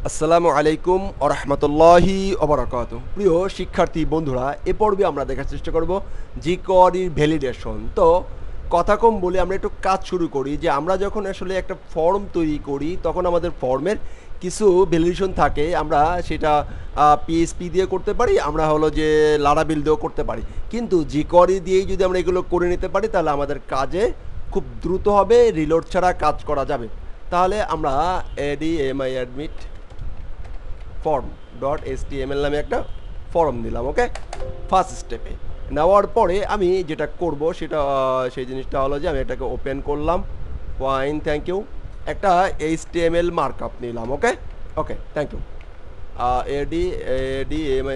আসসালামু আলাইকুম ওয়া রাহমাতুল্লাহি ওয়া বারাকাতুহু। প্রিয় শিক্ষার্থী বন্ধুরা, এ পর্বে আমরা দেখার চেষ্টা করব jQuery ভ্যালিডেশন। তো কথা কম বলে আমরা একটু কাজ শুরু করি যে আমরা যখন আসলে একটা ফর্ম তৈরি করি তখন আমাদের ফর্মের কিছু ভ্যালিডেশন থাকে। আমরা সেটা PHP দিয়ে করতে পারি, আমরা হলো যে লারাভেল দিয়েও করতে পারি, কিন্তু jQuery দিয়েই যদি আমরা এগুলো করে নিতে পারি তাহলে আমাদের কাজে খুব দ্রুত হবে, রিলোড ছাড়া কাজ করা যাবে। তাহলে আমরা addmethod ফর্ম ডট HTML নামে একটা ফর্ম দিলাম। ওকে, ফার্স্ট স্টেপে নেওয়ার পরে আমি যেটা করব সেটা সেই জিনিসটা হলো যে আমি এটাকে ওপেন করলাম। Fine, thank you. একটা HTML মার্কআপ নিলাম। Okay okay, thank you.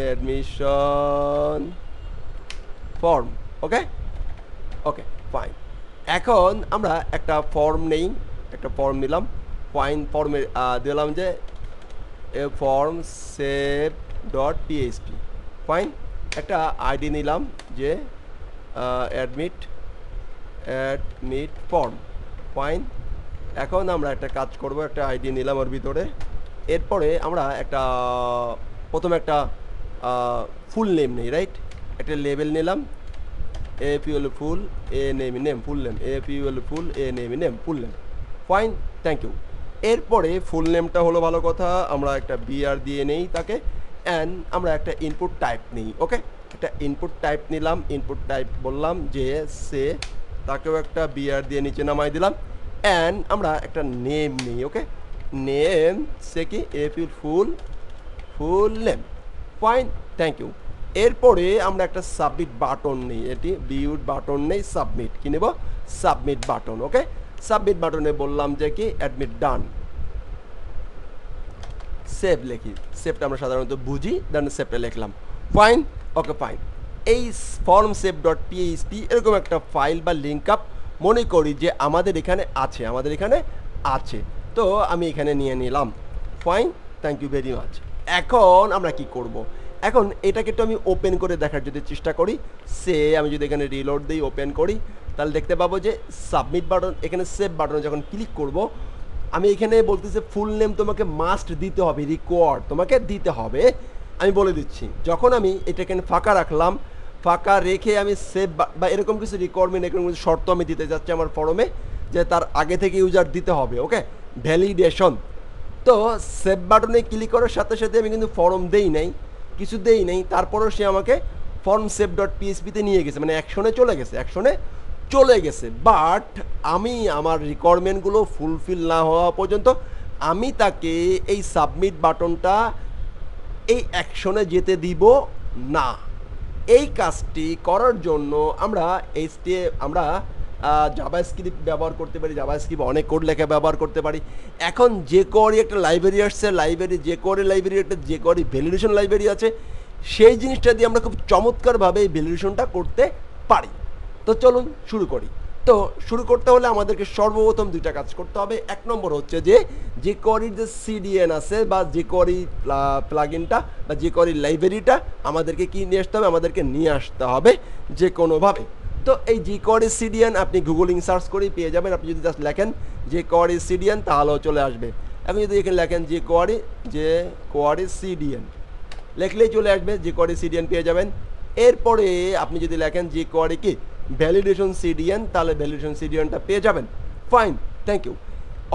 Admission form. Okay okay, fine. এখন আমরা একটা ফর্ম নেই, একটা ফর্ম নিলাম। ফাইন, ফর্মে দিলাম যে এ form save dot PHP। Fine, একটা আইডি নিলাম যে অ্যাডমিট ফর্ম। ফাইন, এখন আমরা একটা কাজ করব, একটা আইডি নিলাম ওর ভিতরে। এরপরে আমরা একটা প্রথমে একটা ফুল নেম নেই, রাইট? একটা লেবেল নিলাম, AFUL full, a name full name, AFUL full, a name full name. Fine, thank you. এরপরে ফুল নেমটা হলো ভালো কথা, আমরা একটা বিআর দিয়ে নেই তাকে, অ্যান্ড আমরা একটা ইনপুট টাইপ নিই। ওকে, একটা ইনপুট টাইপ নিলাম, ইনপুট টাইপ বললাম যে সে, তাকেও একটা বিআর দিয়ে নিচে নামাই দিলাম, অ্যান্ড আমরা একটা নেম নিই। ওকে, নেম সে কি AFUL full name. Fine, thank you. এরপরে আমরা একটা সাবমিট বাটন নিই, এটি বিউট বাটন নেই, সাবমিট কি নেব, সাবমিট বাটন। ওকে, সাবমিট বাটনে বললাম যে কি অ্যাডমিট ডান, সেভ লিখি, সেভটা আমরা সাধারণত বুঝি, দেন সেভটা লিখলাম। ফাইন, ওকে, ফাইন। এই ফর্ম সেভ ডট PHP এরকম একটা ফাইল বা লিঙ্ক আপ মনে করি যে আমাদের এখানে আছে, আমাদের এখানে আছে, তো আমি এখানে নিয়ে নিলাম। Fine, thank you very much. এখন আমরা কি করব, এখন এটাকে একটু আমি ওপেন করে দেখার যদি চেষ্টা করি, সে আমি যদি এখানে রিলোড দিই, ওপেন করি, তাহলে দেখতে পাবো যে সাবমিট বাটন, এখানে সেভ বাটনে যখন ক্লিক করব, আমি এখানে বলতেছি ফুল নেম তোমাকে মাস্ট দিতে হবে, রিকোয়ার্ড তোমাকে দিতে হবে। আমি বলে দিচ্ছি, যখন আমি এটা এখানে ফাঁকা রাখলাম, ফাঁকা রেখে আমি সেভ বা এরকম কিছু রিকোয়ারমেন্ট, এরকম কিছু শর্ত আমি দিতে যাচ্ছি আমার ফর্মে, যে তার আগে থেকে ইউজার দিতে হবে। ওকে, ভ্যালিডেশন। তো সেভ বাটনে ক্লিক করার সাথে সাথে আমি কিন্তু ফর্ম দেই নাই, কিছু দেই নাই, তারপরও সে আমাকে ফর্ম সেভ ডট PHPতে নিয়ে গেছে, মানে অ্যাকশনে চলে গেছে। বাট আমি আমার রিকোয়ারমেন্টগুলো ফুলফিল না হওয়া পর্যন্ত আমি তাকে এই সাবমিট বাটনটা এই অ্যাকশনে যেতে দিব না। এই কাজটি করার জন্য আমরা আমরা জাভাস্ক্রিপ্ট ব্যবহার করতে পারি, জাভাস্ক্রিপ্ট অনেক কোড লেখা ব্যবহার করতে পারি। এখন jQuery একটা লাইব্রেরি আসছে, jQuery লাইব্রেরি, একটা jQuery ভ্যালিডেশন লাইব্রেরি আছে, সেই জিনিসটা দিয়ে আমরা খুব চমৎকারভাবে এই ভ্যালিডেশনটা করতে পারি। তো চলুন শুরু করি। তো শুরু করতে হলে আমাদেরকে সর্বপ্রথম দুইটা কাজ করতে হবে। এক নম্বর হচ্ছে যে jQueryর যে CDN আছে বা jQuery প্লাগইনটা বা jQuery লাইব্রেরিটা আমাদেরকে কি নিয়ে আসতে হবে, আমাদেরকে নিয়ে আসতে হবে যে কোনোভাবে। তো এই jQuery CDN আপনি গুগলিং সার্চ করেই পেয়ে যাবেন। আপনি যদি জাস্ট লেখেন jQuery CDN তাহলেও চলে আসবে। এখন যদি এখানে লেখেন jQuery CDN লেখলেই চলে আসবে, jQuery CDN পেয়ে যাবেন। এরপরে আপনি যদি লেখেন jQuery কি ভ্যালিডেশন CDN, তাহলে ভ্যালিডেশন CDNটা পেয়ে যাবেন। Fine, thank you.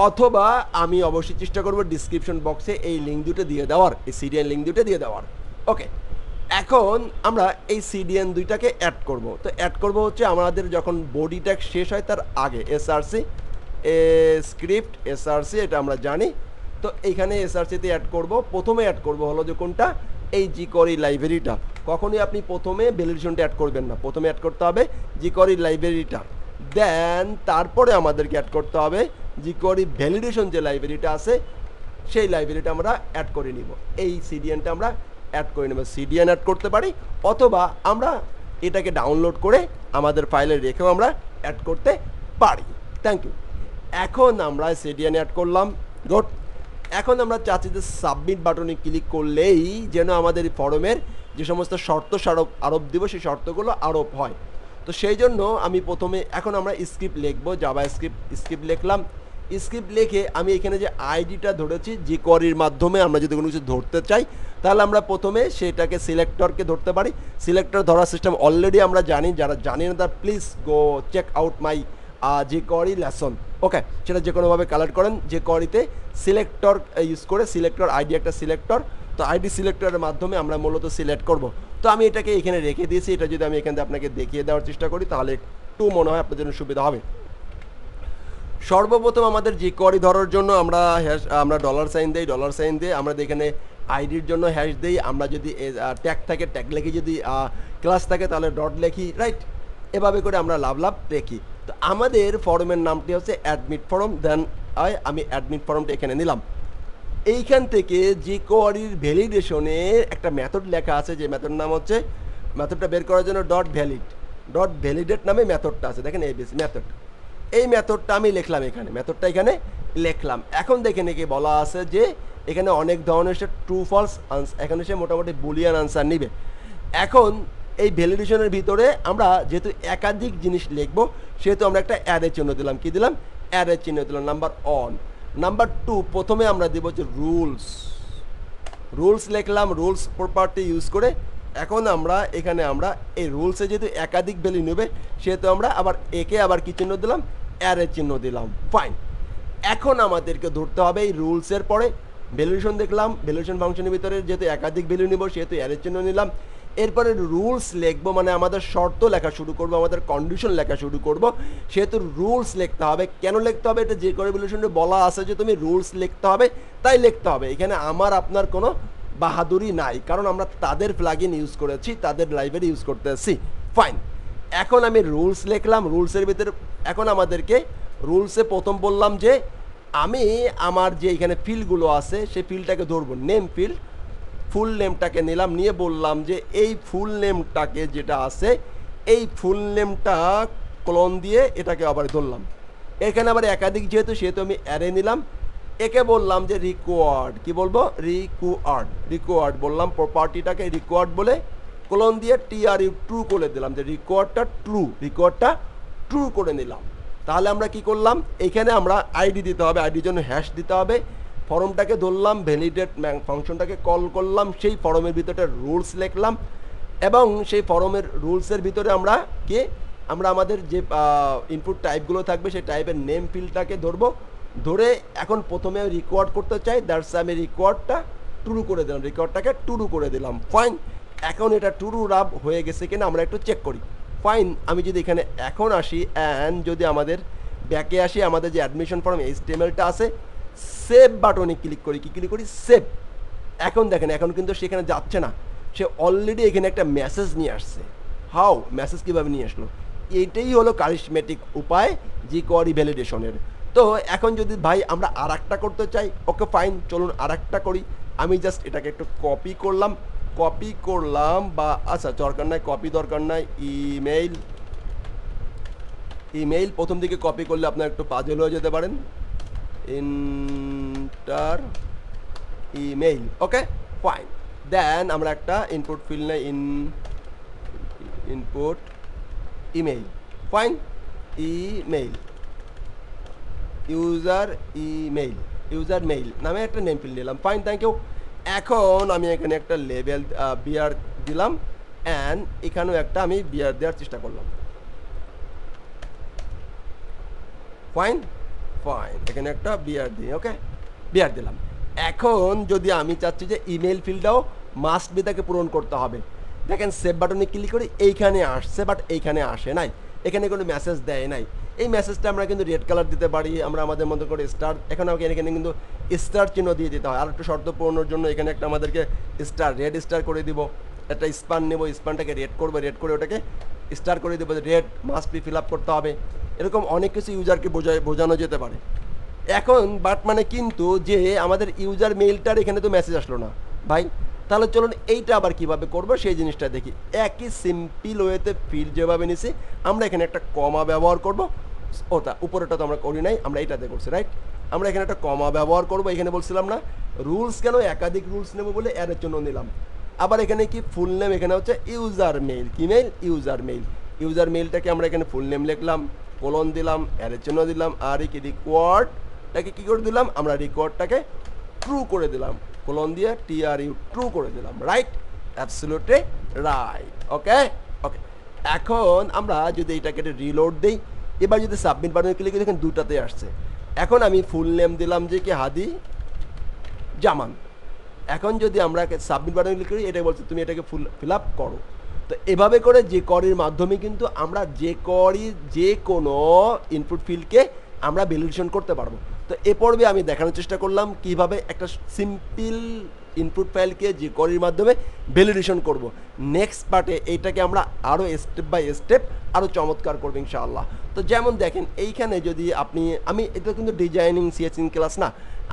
অথবা আমি অবশ্যই চেষ্টা করব ডিসক্রিপশন বক্সে এই লিঙ্ক দুটো দিয়ে দেওয়ার, এই CDN লিঙ্ক দুটো দিয়ে দেওয়ার। ওকে, এখন আমরা এই CDN দুইটাকে অ্যাড করব। তো অ্যাড করব হচ্ছে আমাদের যখন বডি ট্যাগ শেষ হয় তার আগে, স্ক্রিপ্ট SRC, এটা আমরা জানি। তো এইখানে SRCতে অ্যাড করব, প্রথমে অ্যাড করব হলো যে কোনটা, এই jQuery লাইব্রেরিটা। কখনোই আপনি প্রথমে ভ্যালিডেশনটা অ্যাড করবেন না, প্রথমে অ্যাড করতে হবে jQuery লাইব্রেরিটা, দেন তারপরে আমাদেরকে অ্যাড করতে হবে jQuery ভ্যালিডেশন যে লাইব্রেরিটা আছে সেই লাইব্রেরিটা আমরা অ্যাড করে নিব। এই CDNটা আমরা অ্যাড করে নেব, CDN অ্যাড করতে পারি, অথবা আমরা এটাকে ডাউনলোড করে আমাদের ফাইলে রেখেও আমরা অ্যাড করতে পারি। Thank you. এখন আমরা CDN অ্যাড করলাম, গুড। এখন আমরা চাচ্ছি যে সাবমিট বাটনে ক্লিক করলেই যেন আমাদের ফর্মের যে সমস্ত শর্ত আরোপ দিব সেই শর্তগুলো আরোপ হয়। তো সেই জন্য আমি প্রথমে, এখন আমরা স্ক্রিপ্ট লিখবো, জাভাস্ক্রিপ্ট স্ক্রিপ্ট লিখলাম, স্ক্রিপ্ট লিখে আমি এখানে যে আইডিটা ধরেছি jQueryর মাধ্যমে আমরা যদি কোনো কিছু ধরতে চাই তাহলে আমরা প্রথমে সেটাকে সিলেক্টরকে ধরতে পারি। সিলেক্টর ধরার সিস্টেম অলরেডি আমরা জানি, যারা জানি না তারা please go check out my jQuery lesson. Okay, সেটা যে কোনোভাবে কালেক্ট করেন। jQueryতে সিলেক্টর ইউজ করে, সিলেক্টর আইডি একটা সিলেক্টর, তো আইডি সিলেক্টরের মাধ্যমে আমরা মূলত সিলেক্ট করব। তো আমি এটাকে এখানে রেখে দিয়েছি। এটা যদি আমি এখান থেকে আপনাকে দেখিয়ে দেওয়ার চেষ্টা করি তাহলে একটু মনে হয় আপনাদের জন্য সুবিধা হবে। সর্বপ্রথম আমাদের jQuery ধরার জন্য আমরা ডলার সাইন দিই, ডলার সাইন দিয়ে আমরা এখানে আইডির জন্য হ্যাশ দিই। আমরা যদি ট্যাগ থাকে ট্যাগ লিখি, যদি ক্লাস থাকে তাহলে ডট লিখি, রাইট? এভাবে করে আমরা লাভ লিখি। তো আমাদের ফর্মের নামটি হচ্ছে অ্যাডমিট ফর্ম। দেন আমি অ্যাডমিট ফর্মটা এখানে নিলাম। এইখান থেকে jQueryর ভ্যালিডেশনের একটা মেথড লেখা আছে, যে মেথডের নাম হচ্ছে, মেথডটা বের করার জন্য ডট ভ্যালিডেট নামে মেথডটা আছে, দেখেন এবিসি মেথড। এই মেথডটা আমি লিখলাম এখানে, মেথডটা এখানে লিখলাম। এখন দেখেন একে বলা আছে যে এখানে অনেক ধরনের সে ট্রু ফলস আনসার, এখানে সে মোটামুটি বুলিয়ান আনসার নিবে। এখন এই ভ্যালিডেশনের ভিতরে আমরা যেহেতু একাধিক জিনিস লিখবো সেহেতু আমরা একটা অ্যারে চিহ্ন দিলাম। কি দিলাম? অ্যারে চিহ্ন দিলাম। নাম্বার 1। নাম্বার 2, প্রথমে আমরা দেবো হচ্ছে রুলস লিখলাম, রুলস প্রপার্টি ইউজ করে। এখন আমরা এখানে এই রুলসে যেহেতু একাধিক ভ্যালু নেবে সেহেতু আমরা আবার একে আবার কি চিহ্ন দিলাম? অ্যারে চিহ্ন দিলাম। ফাইন। এখন আমাদেরকে ধরতে হবে এই রুলসের পরে ভ্যালুয়েশন দেখলাম, ভ্যালুয়েশন ফাংশনের ভিতরে যেহেতু একাধিক ভ্যালু নিব সেহেতু অ্যারে চিহ্ন নিলাম। এরপরে রুলস লিখবো, মানে আমাদের শর্ত লেখা শুরু করব, আমাদের কন্ডিশন লেখা শুরু করব, সেহেতু রুলস লিখতে হবে। কেন লিখতে হবে? এটা jQuery ভ্যালুয়েশনে বলা আছে যে তুমি রুলস লিখতে হবে, তাই লিখতে হবে। এখানে আপনার কোনো বাহাদুরি নাই, কারণ আমরা তাদের প্লাগইন ইউজ করেছি, তাদের লাইব্রেরি ইউজ করতেছি। ফাইন। এখন আমি রুলস লিখলাম। রুলসের ভিতরে এখন আমাদেরকে রুলসে প্রথম বললাম যে আমি আমার যে এখানে ফিল্ডগুলো আছে সেই ফিল্ডটাকে ধরবো, নেম ফিল্ড। ফুল নেমটাকে নিলাম, নিয়ে বললাম যে এই ফুল নেমটাকে যেটা আছে এই ফুল নেমটা ক্লোন দিয়ে এটাকে আবার ধরলাম। এখানে আবার একাধিক যেহেতু সেহেতু আমি অ্যারে নিলাম। একে বললাম যে রিকোয়ার্ড, কি বলবো? রিকোয়ার্ড বললাম, প্রপার্টিটাকে রিকোয়ার্ড বলে ক্লোন দিয়ে ট্রু করে দিলাম, যে রিকোয়ার্ডটা ট্রু করে নিলাম। তাহলে আমরা কি করলাম? এখানে আমরা আইডি দিতে হবে, আইডির জন্য হ্যাশ দিতে হবে। ফর্মটাকে ধরলাম, ভ্যালিডেট ফাংশনটাকে কল করলাম, সেই ফর্মের ভিতরে রুলস লিখলাম এবং সেই ফর্মের রুলসের ভিতরে আমরা আমাদের যে ইনপুট টাইপগুলো থাকবে সেই টাইপের নেম ফিল্ডটাকে ধরবো। ধরে এখন প্রথমে আমি রিকোয়ার্ড করতে চাই, দ্যাটস আমি রিকোয়ার্ডটাকে ট্রু করে দিলাম। ফাইন। এখন এটা ট্রু রাব হয়ে গেছে কিনা আমরা একটু চেক করি। ফাইন। আমি যদি এখানে এখন আসি অ্যান্ড যদি আমাদের ব্যাকে আসি, আমাদের যে অ্যাডমিশন ফর্ম HTML-টা আছে, সেভ বাটনে ক্লিক করি। কি ক্লিক করি? সেভ। এখন দেখেন এখন কিন্তু সেখানে যাচ্ছে না, সে অলরেডি এখানে একটা মেসেজ নিয়ে আসছে। মেসেজ কীভাবে নিয়ে আসলো? এইটাই হলো কারিশমেটিক উপায় jQuery ভ্যালিডেশনের। তো এখন যদি ভাই আমরা আর একটা করতে চাই, ওকে ফাইন, চলুন আর একটা করি। আমি জাস্ট এটাকে একটু কপি করলাম বা আচ্ছা দরকার নাই, কপি দরকার নাই। ইমেইল প্রথম দিকে কপি করলে আপনার একটু পাজল হয়ে যেতে পারেন। Enter email, okay fine. Then আমরা একটা ইনপুট ফিল্ড নেই, input email. Fine. Email user mail নামে একটা নেম ফিল্ড নিলাম। Fine, thank you. এখন আমি এখানে একটা লেবেল বিয়ার দিলাম অ্যান্ড এখানেও একটা আমি বিয়ার দেওয়ার চেষ্টা করলাম। ফাইন। এখানে একটা বিয়ার দিই, ওকে বিয়ার দিলাম। এখন যদি আমি চাচ্ছি যে ইমেল ফিল্ডটাও মাস্ট বি তাকে পূরণ করতে হবে, দেখেন সেভ বাটনে ক্লিক করি, এইখানে আসছে বাট এইখানে আসে নাই, এখানে কোনো মেসেজ দেয় নাই। এই মেসেজটা আমরা কিন্তু রেড কালার দিতে পারি, আমরা আমাদের মতো করে স্টার, এখন এখানে কিন্তু স্টার চিহ্ন দিয়ে দিতে হয়। আর একটু শর্ত পূরণের জন্য এখানে একটা আমাদেরকে রেড স্টার করে দিব। একটা স্পান নেব, স্পানটাকে রেড করবো, রেড করে ওটাকে স্টার করে দেবো, red must be fill up করতে হবে। এরকম অনেক কিছু ইউজারকে বোঝানো যেতে পারে। এখন বাট মানে কিন্তু যে আমাদের ইউজার মেইলটার এখানে তো মেসেজ আসলো না ভাই, তাহলে চলুন এইটা আবার কিভাবে করব সেই জিনিসটা দেখি। একই সিম্পল ওয়েতে ফিল্ড যেভাবে নিছি আমরা এখানে একটা কমা ব্যবহার করব। ওটা উপরেটা তো আমরা করি নাই, আমরা এইটাতে করছি, রাইট? আমরা এখানে একটা কমা ব্যবহার করব। এখানে বলছিলাম না রুলস কেন, একাধিক রুলস নেব বলে এর জন্য নিলাম। আবার এখানে কি ফুল নেম, এখানে হচ্ছে ইউজার মেইল, কি মেইল? ইউজার মেইলটাকে আমরা এখানে ফুল নেম লিখলাম, কোলন দিলাম, এর জন্য দিলাম, আর কি রিকোয়ার্ড রিকোয়ার্ডটাকে কী করে দিলাম, আমরা রিকোয়ার্ডটাকে ট্রু করে দিলাম, কোলন দিয়ে TRU ট্রু করে দিলাম, রাইট, অ্যাবসলিউটলি রাইট। ওকে ওকে, এখন আমরা যদি এটাকে রিলোড দিই, এবার যদি সাবমিট বাটনে ক্লিক করি দেখেন দুটাতে আসছে। এখন আমি ফুল নেম দিলাম যে কি হাদি জামান। এখন যদি আমরা সাবমিট বাটনে ক্লিক করি, এটা বলছে তুমি এটাকে ফিল আপ করো। তো এভাবে করে jQueryর মাধ্যমে কিন্তু আমরা jQuery যে কোনো ইনপুট ফিল্ডকে আমরা ভ্যালিডেশন করতে পারবো। তো এ পর্বে আমি দেখানোর চেষ্টা করলাম কিভাবে একটা সিম্পল ইনপুট ফাইলকে jQueryর মাধ্যমে ভ্যালিডেশন করব। নেক্সট পার্টে এইটাকে আমরা আরও স্টেপ বাই স্টেপ আরও চমৎকার করবো ইনশাআল্লাহ। তো যেমন দেখেন এইখানে যদি আমি এটা কিন্তু ডিজাইনিং সিএসএন ক্লাস না,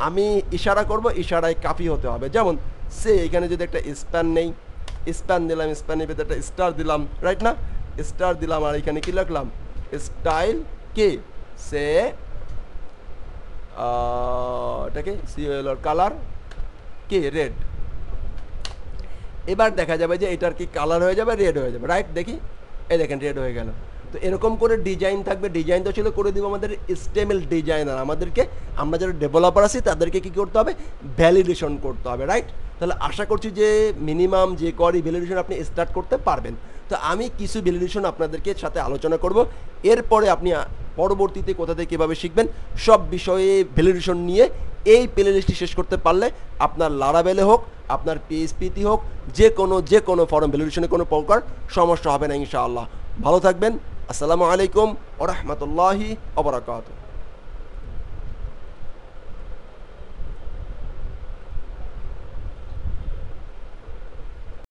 আমি ইশারা করব, ইশারায় কাফি হতে হবে। যেমন সে এখানে যদি একটা স্প্যান নেই, স্প্যান দিলাম, স্প্যানের ভিতরে একটা স্টার দিলাম, রাইট না, স্টার দিলাম, আর এখানে কি লিখলাম স্টাইল কে সে এটাকে সিএলর কালার কে রেড। এবার দেখা যাবে যে এটার কি কালার হয়ে যাবে, রেড হয়ে যাবে, রাইট, দেখি এই দেখেন রেড হয়ে গেল। তো এরকম করে ডিজাইন থাকবে, ডিজাইন তো ছিল করে দিব আমাদের স্টেমেল ডিজাইনার, আমাদেরকে আমরা যারা ডেভেলপার আছি তাদেরকে কী করতে হবে, ভ্যালিডেশন করতে হবে, রাইট। তাহলে আশা করছি যে মিনিমাম jQuery ভ্যালিডেশন আপনি স্টার্ট করতে পারবেন। তো আমি কিছু ভ্যালিডেশন আপনাদেরকে সাথে আলোচনা করব, এরপরে আপনি পরবর্তীতে কোথা থেকে কীভাবে শিখবেন সব বিষয়ে ভ্যালিডেশন নিয়ে এই প্লেলিস্টটি শেষ করতে পারলে আপনার লারাভেলে হোক, আপনার PHP হোক, যে কোনো ফর্ম ভ্যালিডেশনে কোনো প্রকার সমস্যা হবে না ইনশাআল্লাহ। ভালো থাকবেন। আসসালামু আলাইকুম ওয়া রাহমাতুল্লাহি ওয়া বারাকাতুহু।